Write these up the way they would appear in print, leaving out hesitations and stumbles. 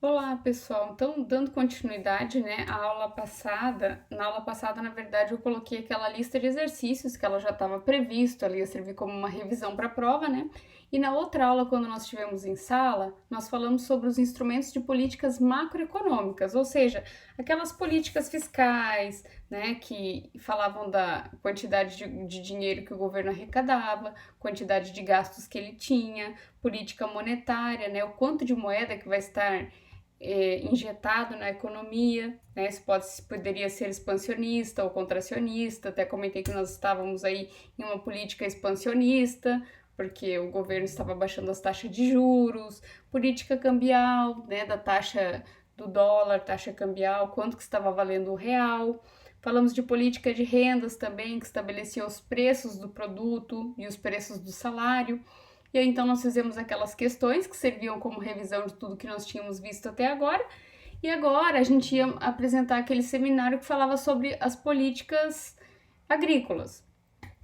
Olá, pessoal. Então, dando continuidade, né, à aula passada, na verdade, eu coloquei aquela lista de exercícios que ela já estava previsto ali, ia servir como uma revisão para a prova, né? E na outra aula, quando nós estivemos em sala, nós falamos sobre os instrumentos de políticas macroeconômicas, ou seja, aquelas políticas fiscais, né, que falavam da quantidade de dinheiro que o governo arrecadava, quantidade de gastos que ele tinha, política monetária, né, o quanto de moeda que vai estar injetado na economia, né? Isso poderia ser expansionista ou contracionista. Até comentei que nós estávamos aí em uma política expansionista, porque o governo estava baixando as taxas de juros, política cambial, né? Da taxa do dólar, taxa cambial, quanto que estava valendo o real. Falamos de política de rendas também, que estabelecia os preços do produto e os preços do salário. E aí então nós fizemos aquelas questões que serviam como revisão de tudo que nós tínhamos visto até agora. E agora a gente ia apresentar aquele seminário que falava sobre as políticas agrícolas.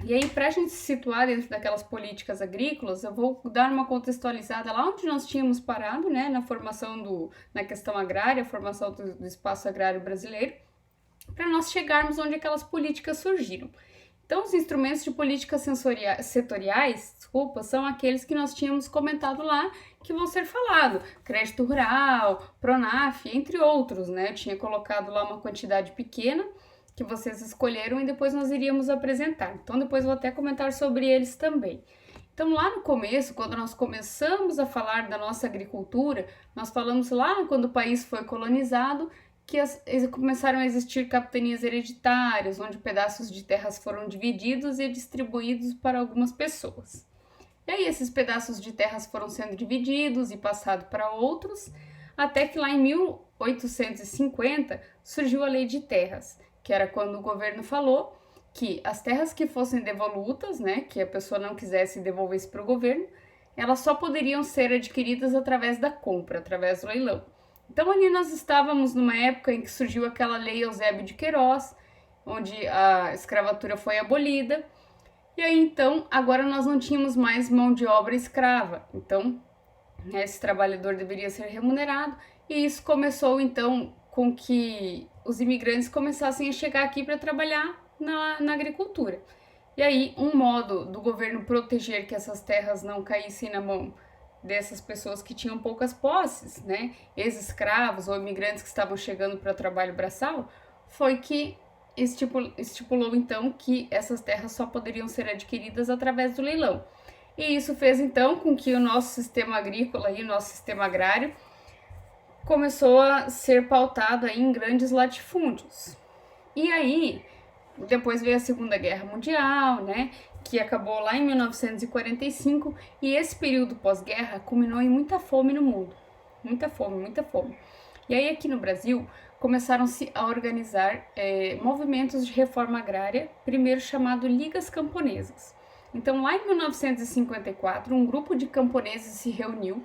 E aí, para a gente se situar dentro daquelas políticas agrícolas, eu vou dar uma contextualizada lá onde nós tínhamos parado, né, na questão agrária, formação do espaço agrário brasileiro, para nós chegarmos onde aquelas políticas surgiram. Então, os instrumentos de políticas setoriais, são aqueles que nós tínhamos comentado lá, que vão ser falados. Crédito rural, Pronaf, entre outros, né? Eu tinha colocado lá uma quantidade pequena que vocês escolheram e depois nós iríamos apresentar. Então, depois vou até comentar sobre eles também. Então, lá no começo, quando nós começamos a falar da nossa agricultura, nós falamos lá quando o país foi colonizado, que começaram a existir capitanias hereditárias, onde pedaços de terras foram divididos e distribuídos para algumas pessoas. E aí esses pedaços de terras foram sendo divididos e passados para outros, até que lá em 1850 surgiu a Lei de Terras, que era quando o governo falou que as terras que fossem devolutas, né, que a pessoa não quisesse devolver para o governo, elas só poderiam ser adquiridas através da compra, através do leilão. Então ali nós estávamos numa época em que surgiu aquela lei Eusébio de Queiroz, onde a escravatura foi abolida. E aí então, agora nós não tínhamos mais mão de obra escrava. Então, esse trabalhador deveria ser remunerado, e isso começou então com que os imigrantes começassem a chegar aqui para trabalhar na agricultura. E aí, um modo do governo proteger que essas terras não caíssem na mão dessas pessoas que tinham poucas posses, né, ex-escravos ou imigrantes que estavam chegando para o trabalho braçal, foi que estipulou então que essas terras só poderiam ser adquiridas através do leilão. E isso fez então com que o nosso sistema agrícola e o nosso sistema agrário começou a ser pautado aí em grandes latifúndios. E aí, depois veio a Segunda Guerra Mundial, né, que acabou lá em 1945, e esse período pós-guerra culminou em muita fome no mundo. Muita fome, muita fome. E aí aqui no Brasil começaram-se a organizar movimentos de reforma agrária, primeiro chamado Ligas Camponesas. Então, lá em 1954, um grupo de camponeses se reuniu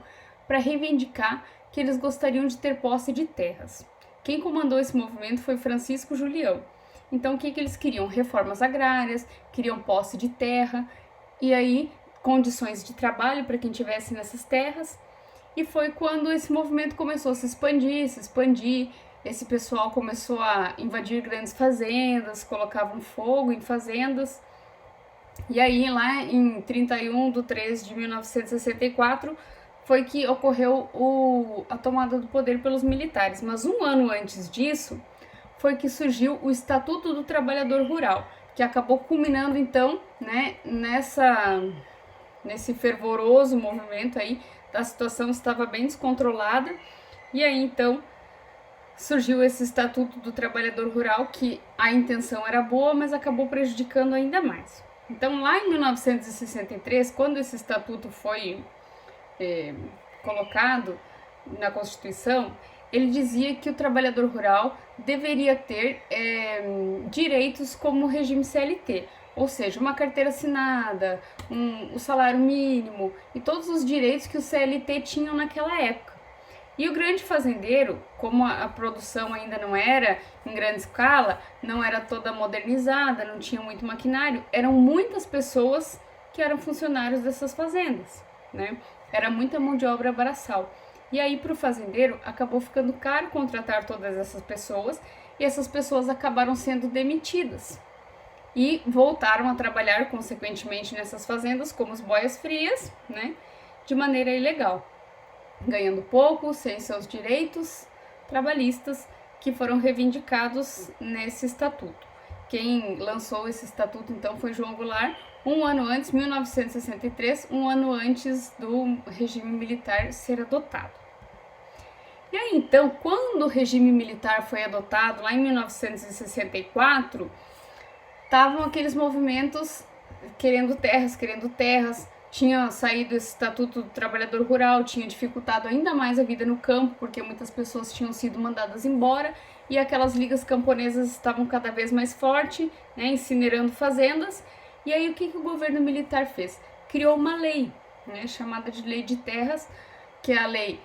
para reivindicar que eles gostariam de ter posse de terras. Quem comandou esse movimento foi Francisco Julião. Então, o que eles queriam? Reformas agrárias, queriam posse de terra, e aí condições de trabalho para quem tivesse nessas terras. E foi quando esse movimento começou a se expandir. Esse pessoal começou a invadir grandes fazendas, colocavam fogo em fazendas. E aí, lá em 31 de 3 de 1964, foi que ocorreu a tomada do poder pelos militares. Mas um ano antes disso, foi que surgiu o Estatuto do Trabalhador Rural, que acabou culminando então, né, nesse fervoroso movimento aí. A situação estava bem descontrolada, e aí então surgiu esse Estatuto do Trabalhador Rural, que a intenção era boa, mas acabou prejudicando ainda mais. Então, lá em 1963, quando esse estatuto foi colocado na Constituição, ele dizia que o trabalhador rural deveria ter direitos como o regime CLT, ou seja, uma carteira assinada, o salário mínimo e todos os direitos que o CLT tinham naquela época. E o grande fazendeiro, como a produção ainda não era em grande escala, não era toda modernizada, não tinha muito maquinário, eram muitas pessoas que eram funcionários dessas fazendas, né? Era muita mão de obra braçal. E aí, para o fazendeiro, acabou ficando caro contratar todas essas pessoas e essas pessoas acabaram sendo demitidas e voltaram a trabalhar, consequentemente, nessas fazendas como os boias frias, né, de maneira ilegal, ganhando pouco, sem seus direitos trabalhistas que foram reivindicados nesse estatuto. Quem lançou esse estatuto, então, foi João Goulart, um ano antes, 1963, um ano antes do regime militar ser adotado. E aí, então, quando o regime militar foi adotado, lá em 1964, estavam aqueles movimentos querendo terras, tinha saído esse Estatuto do Trabalhador Rural, tinha dificultado ainda mais a vida no campo, porque muitas pessoas tinham sido mandadas embora, e aquelas ligas camponesas estavam cada vez mais fortes, né, incinerando fazendas. E aí o que o governo militar fez? Criou uma lei, né, chamada de Lei de Terras, que é a Lei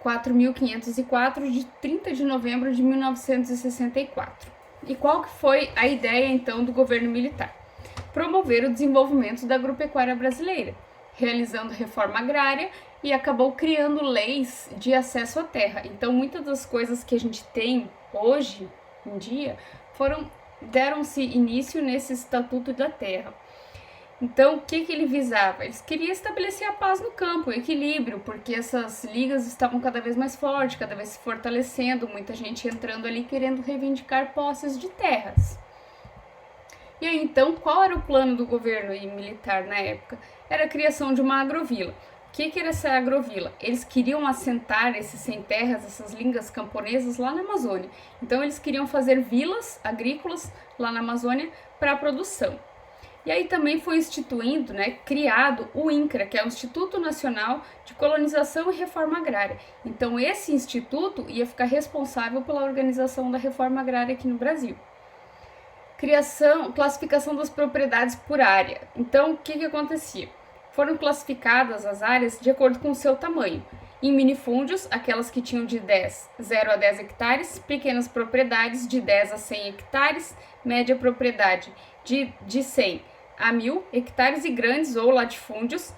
4.504, de 30 de novembro de 1964. E qual que foi a ideia, então, do governo militar? Promover o desenvolvimento da agropecuária brasileira, realizando reforma agrária, e acabou criando leis de acesso à terra. Então, muitas das coisas que a gente tem hoje em dia deram-se início nesse Estatuto da Terra. Então, o que ele visava? Eles queriam estabelecer a paz no campo, o equilíbrio, porque essas ligas estavam cada vez mais fortes, cada vez se fortalecendo, muita gente entrando ali querendo reivindicar posses de terras. E aí, então, qual era o plano do governo militar na época? Era a criação de uma agrovila. O que era essa agrovila? Eles queriam assentar esses sem terras, essas ligas camponesas lá na Amazônia. Então, eles queriam fazer vilas agrícolas lá na Amazônia para a produção. E aí também foi instituindo, né, criado o INCRA, que é o Instituto Nacional de Colonização e Reforma Agrária. Então, esse instituto ia ficar responsável pela organização da reforma agrária aqui no Brasil. Classificação das propriedades por área. Então, o que acontecia? Foram classificadas as áreas de acordo com o seu tamanho. Em minifúndios, aquelas que tinham de 0 a 10 hectares, pequenas propriedades de 10 a 100 hectares, média propriedade de 100 a 1.000 hectares e grandes ou latifúndios,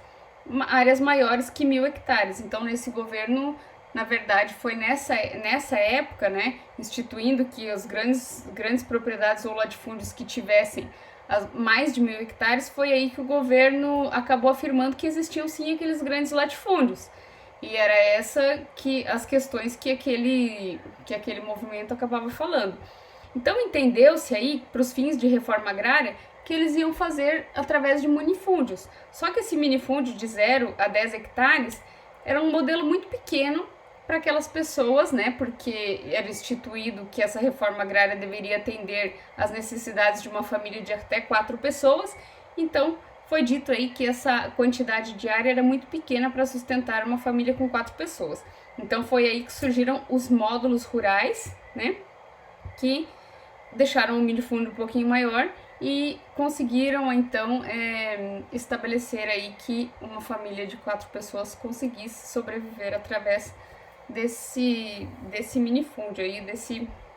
áreas maiores que 1.000 hectares. Então, nesse governo, na verdade, foi nessa época, né, instituindo que as grandes propriedades ou latifúndios que tivessem mais de 1.000 hectares, foi aí que o governo acabou afirmando que existiam sim aqueles grandes latifúndios. E era as questões que aquele movimento acabava falando. Então, entendeu-se aí, para os fins de reforma agrária, que eles iam fazer através de minifúndios. Só que esse minifúndio de 0 a 10 hectares era um modelo muito pequeno para aquelas pessoas, né? Porque era instituído que essa reforma agrária deveria atender às necessidades de uma família de até 4 pessoas. Então, foi dito aí que essa quantidade de área era muito pequena para sustentar uma família com 4 pessoas. Então, foi aí que surgiram os módulos rurais, né? Que deixaram o minifúndio um pouquinho maior e conseguiram, então, estabelecer aí que uma família de 4 pessoas conseguisse sobreviver através desse minifúndio aí,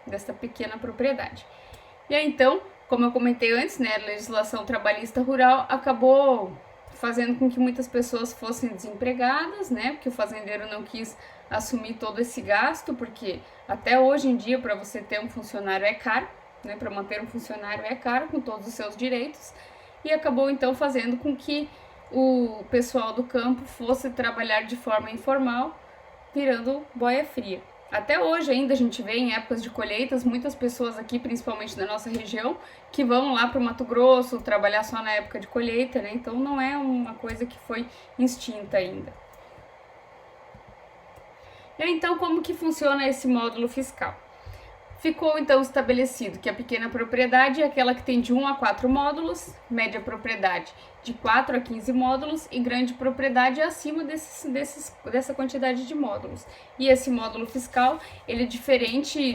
dessa pequena propriedade. E aí, então, como eu comentei antes, né, a legislação trabalhista rural acabou fazendo com que muitas pessoas fossem desempregadas, né, porque o fazendeiro não quis assumir todo esse gasto, porque até hoje em dia, para você ter um funcionário é caro, né, para manter um funcionário é caro, com todos os seus direitos, e acabou então fazendo com que o pessoal do campo fosse trabalhar de forma informal, virando boia fria. Até hoje ainda a gente vê em épocas de colheitas muitas pessoas aqui, principalmente da nossa região, que vão lá para o Mato Grosso trabalhar só na época de colheita, né? Então não é uma coisa que foi extinta ainda. E aí, então, como que funciona esse módulo fiscal? Ficou então estabelecido que a pequena propriedade é aquela que tem de 1 a 4 módulos, média propriedade de 4 a 15 módulos e grande propriedade é acima dessa quantidade de módulos. E esse módulo fiscal, ele é diferente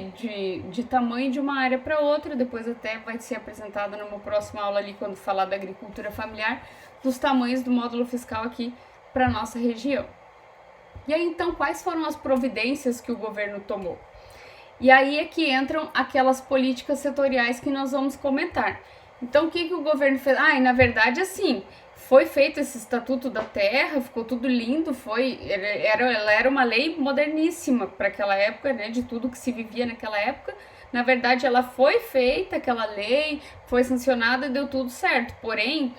de tamanho de uma área para outra, depois até vai ser apresentado numa próxima aula ali, quando falar da agricultura familiar, dos tamanhos do módulo fiscal aqui para a nossa região. E aí, então, quais foram as providências que o governo tomou? E aí é que entram aquelas políticas setoriais que nós vamos comentar. Então, o que o governo fez? Na verdade, assim, Foi feito esse Estatuto da Terra, ficou tudo lindo, ela era uma lei moderníssima para aquela época, né, de tudo que se vivia naquela época. Na verdade, ela foi feita, aquela lei, foi sancionada e deu tudo certo. Porém,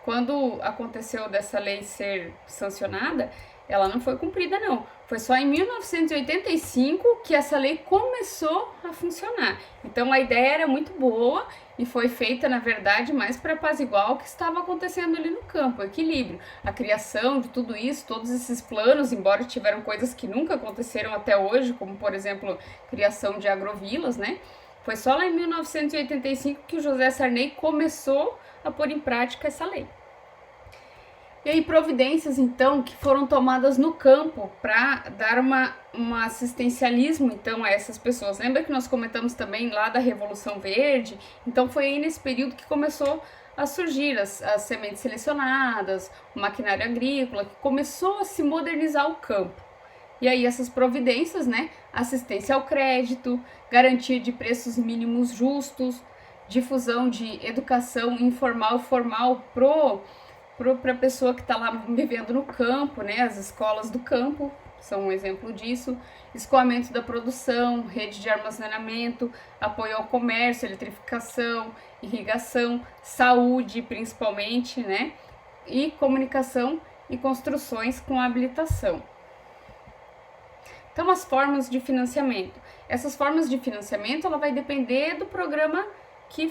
quando aconteceu dessa lei ser sancionada, ela não foi cumprida, não. Foi só em 1985 que essa lei começou a funcionar. Então a ideia era muito boa e foi feita, na verdade, mais para apaziguar o que estava acontecendo ali no campo, o equilíbrio, a criação de tudo isso, todos esses planos, embora tiveram coisas que nunca aconteceram até hoje, como por exemplo, criação de agrovilas, né? Foi só lá em 1985 que o José Sarney começou a pôr em prática essa lei. E aí, providências, então, que foram tomadas no campo para dar um assistencialismo, então, a essas pessoas. Lembra que nós comentamos também lá da Revolução Verde? Então, foi aí nesse período que começou a surgir as sementes selecionadas, o maquinário agrícola, que começou a se modernizar o campo. E aí, essas providências, né? Assistência ao crédito, garantia de preços mínimos justos, difusão de educação informal e formal para a pessoa que está lá vivendo no campo, né? As escolas do campo são um exemplo disso. Escoamento da produção, rede de armazenamento, apoio ao comércio, eletrificação, irrigação, saúde principalmente, né? E comunicação e construções com habilitação. Então, as formas de financiamento. Essas formas de financiamento, ela vai depender do programa que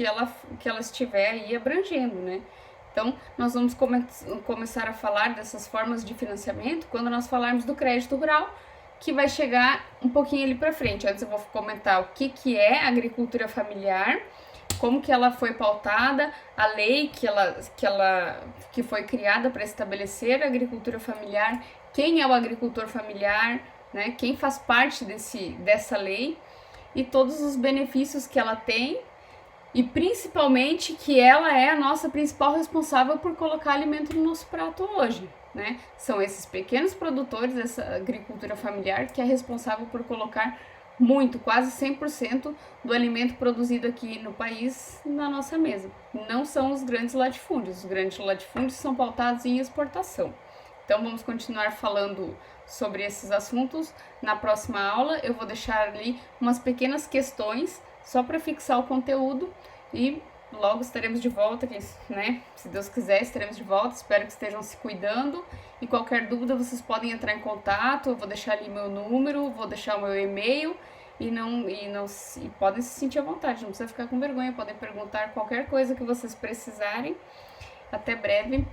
ela estiver aí abrangendo, né? Então, nós vamos começar a falar dessas formas de financiamento quando nós falarmos do crédito rural, que vai chegar um pouquinho ali para frente. Antes eu vou comentar o que é agricultura familiar, como que ela foi pautada, a lei que foi criada para estabelecer a agricultura familiar, quem é o agricultor familiar, né? Quem faz parte dessa lei e todos os benefícios que ela tem. E principalmente que ela é a nossa principal responsável por colocar alimento no nosso prato hoje, né? São esses pequenos produtores dessa agricultura familiar que é responsável por colocar muito, quase 100% do alimento produzido aqui no país na nossa mesa. Não são os grandes latifúndios. Os grandes latifúndios são pautados em exportação. Então vamos continuar falando sobre esses assuntos na próxima aula. Eu vou deixar ali umas pequenas questões só para fixar o conteúdo e logo estaremos de volta, né? Se Deus quiser, estaremos de volta. Espero que estejam se cuidando e qualquer dúvida vocês podem entrar em contato. Eu vou deixar ali meu número, vou deixar o meu e-mail e podem se sentir à vontade, não precisa ficar com vergonha, podem perguntar qualquer coisa que vocês precisarem. Até breve.